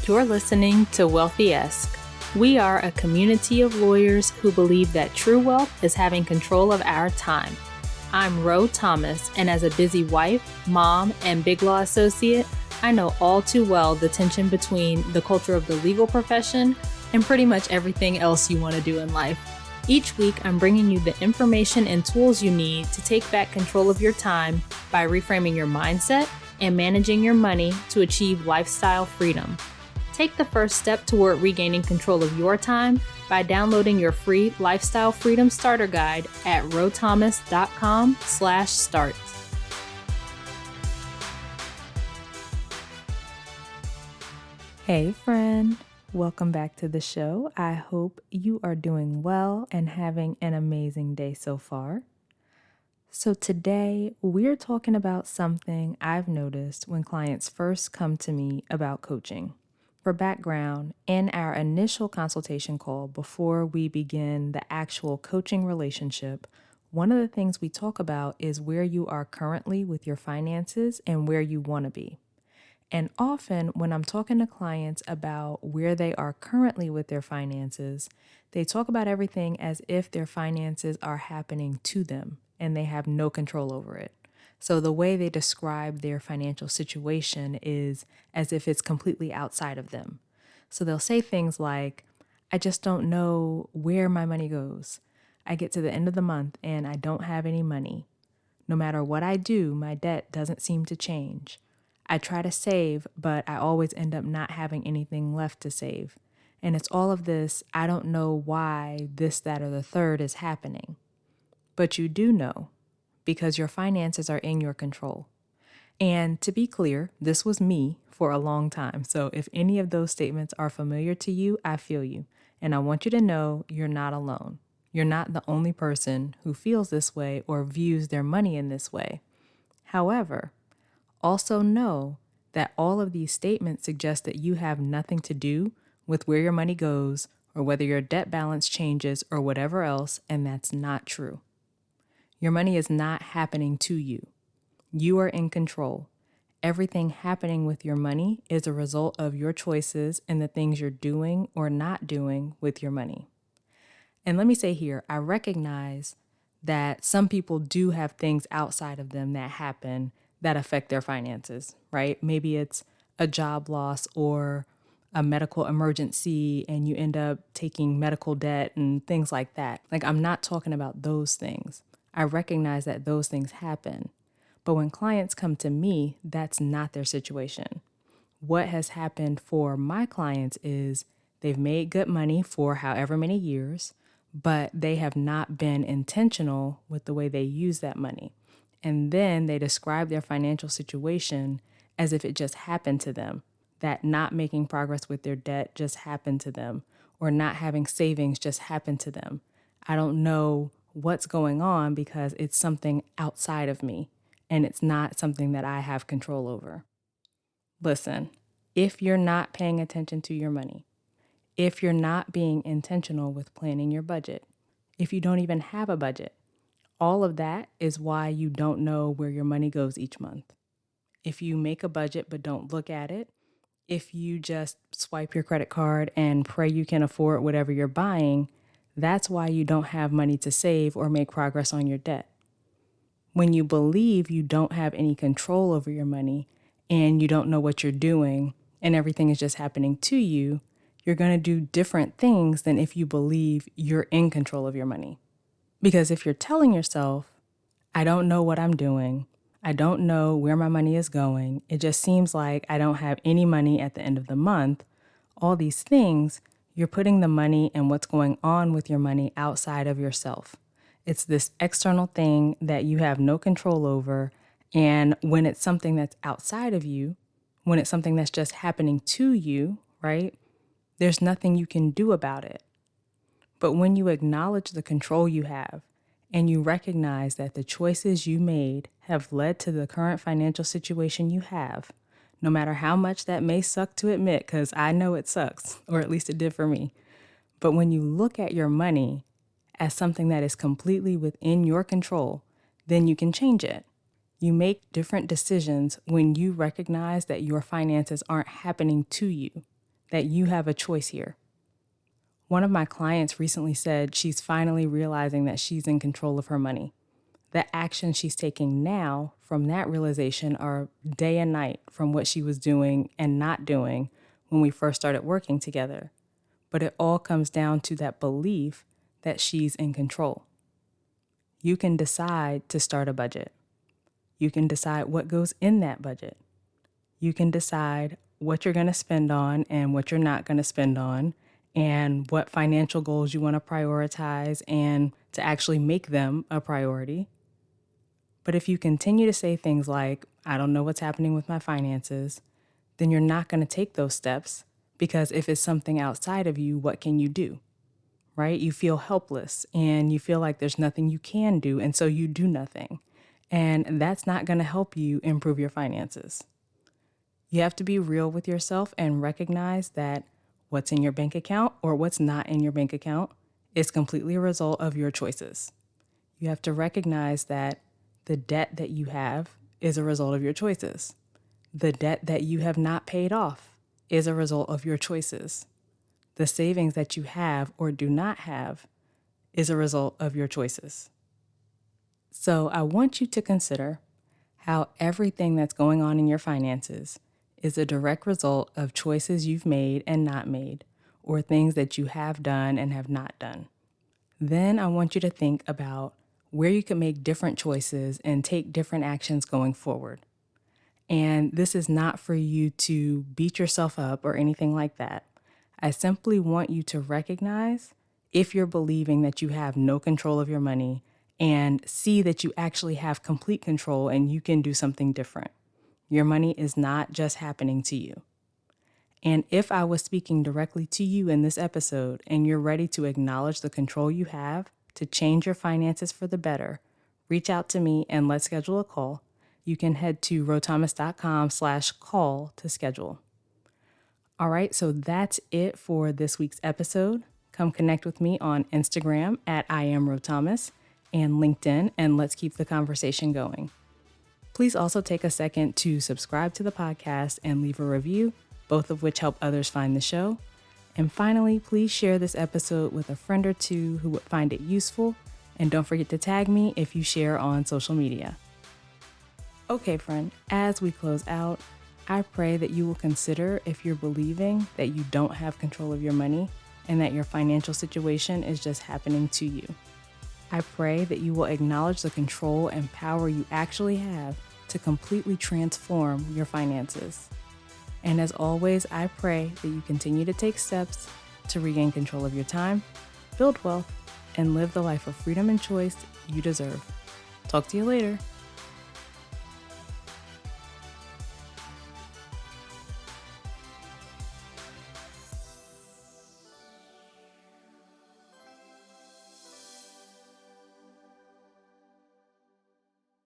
You're listening to Wealthy-esque. We are a community of lawyers who believe that true wealth is having control of our time. I'm Ro Thomas, and as a busy wife, mom, and big law associate, I know all too well the tension between the culture of the legal profession and pretty much everything else you want to do in life. Each week, I'm bringing you the information and tools you need to take back control of your time by reframing your mindset and managing your money to achieve lifestyle freedom. Take the first step toward regaining control of your time by downloading your free Lifestyle Freedom Starter Guide at rothomas.com/start. Hey friend, welcome back to the show. I hope you are doing well and having an amazing day so far. So today we're talking about something I've noticed when clients first come to me about coaching. For background, in our initial consultation call before we begin the actual coaching relationship, one of the things we talk about is where you are currently with your finances and where you want to be. And often when I'm talking to clients about where they are currently with their finances, they talk about everything as if their finances are happening to them and they have no control over it. So the way they describe their financial situation is as if it's completely outside of them. So they'll say things like, I just don't know where my money goes. I get to the end of the month and I don't have any money. No matter what I do, my debt doesn't seem to change. I try to save, but I always end up not having anything left to save. And it's all of this, I don't know why this, that, or the third is happening. But you do know, because your finances are in your control. And to be clear, this was me for a long time. So if any of those statements are familiar to you, I feel you. And I want you to know you're not alone. You're not the only person who feels this way or views their money in this way. However, also know that all of these statements suggest that you have nothing to do with where your money goes or whether your debt balance changes or whatever else, and that's not true. Your money is not happening to you. You are in control. Everything happening with your money is a result of your choices and the things you're doing or not doing with your money. And let me say here, I recognize that some people do have things outside of them that happen that affect their finances, right? Maybe it's a job loss or a medical emergency and you end up taking medical debt and things like that. Like, I'm not talking about those things. I recognize that those things happen. But when clients come to me, that's not their situation. What has happened for my clients is they've made good money for however many years, but they have not been intentional with the way they use that money. And then they describe their financial situation as if it just happened to them, that not making progress with their debt just happened to them, or not having savings just happened to them. I don't know what's going on because it's something outside of me, and it's not something that I have control over. Listen, if you're not paying attention to your money, if you're not being intentional with planning your budget, if you don't even have a budget, all of that is why you don't know where your money goes each month. If you make a budget but don't look at it, if you just swipe your credit card and pray you can afford whatever you're buying, that's why you don't have money to save or make progress on your debt. When you believe you don't have any control over your money and you don't know what you're doing and everything is just happening to you, you're going to do different things than if you believe you're in control of your money. Because if you're telling yourself, I don't know what I'm doing, I don't know where my money is going, it just seems like I don't have any money at the end of the month, all these things, you're putting the money and what's going on with your money outside of yourself. It's this external thing that you have no control over. And when it's something that's outside of you, when it's something that's just happening to you, right, there's nothing you can do about it. But when you acknowledge the control you have and you recognize that the choices you made have led to the current financial situation you have, no matter how much that may suck to admit, because I know it sucks, or at least it did for me. But when you look at your money as something that is completely within your control, then you can change it. You make different decisions when you recognize that your finances aren't happening to you. that you have a choice here. One of my clients recently said she's finally realizing that she's in control of her money. The actions she's taking now from that realization are day and night from what she was doing and not doing when we first started working together. But it all comes down to that belief that she's in control. You can decide to start a budget. You can decide what goes in that budget. You can decide what you're going to spend on and what you're not going to spend on, and what financial goals you want to prioritize and to actually make them a priority. But if you continue to say things like, I don't know what's happening with my finances, then you're not going to take those steps, because if it's something outside of you, what can you do? Right? You feel helpless and you feel like there's nothing you can do, and so you do nothing. And that's not going to help you improve your finances. You have to be real with yourself and recognize that what's in your bank account or what's not in your bank account is completely a result of your choices. You have to recognize that the debt that you have is a result of your choices. The debt that you have not paid off is a result of your choices. The savings that you have or do not have is a result of your choices. So I want you to consider how everything that's going on in your finances is a direct result of choices you've made and not made, or things that you have done and have not done. Then I want you to think about where you can make different choices and take different actions going forward. And this is not for you to beat yourself up or anything like that. I simply want you to recognize if you're believing that you have no control of your money, and see that you actually have complete control and you can do something different. Your money is not just happening to you. And if I was speaking directly to you in this episode and you're ready to acknowledge the control you have to change your finances for the better, reach out to me and let's schedule a call. You can head to rothomas.com/call to schedule. All right, so that's it for this week's episode. Come connect with me on Instagram at @IamRoThomas and LinkedIn, and let's keep the conversation going. Please also take a second to subscribe to the podcast and leave a review, both of which help others find the show. And finally, please share this episode with a friend or two who would find it useful. And don't forget to tag me if you share on social media. Okay, friend, as we close out, I pray that you will consider if you're believing that you don't have control of your money and that your financial situation is just happening to you. I pray that you will acknowledge the control and power you actually have to completely transform your finances. And as always, I pray that you continue to take steps to regain control of your time, build wealth, and live the life of freedom and choice you deserve. Talk to you later.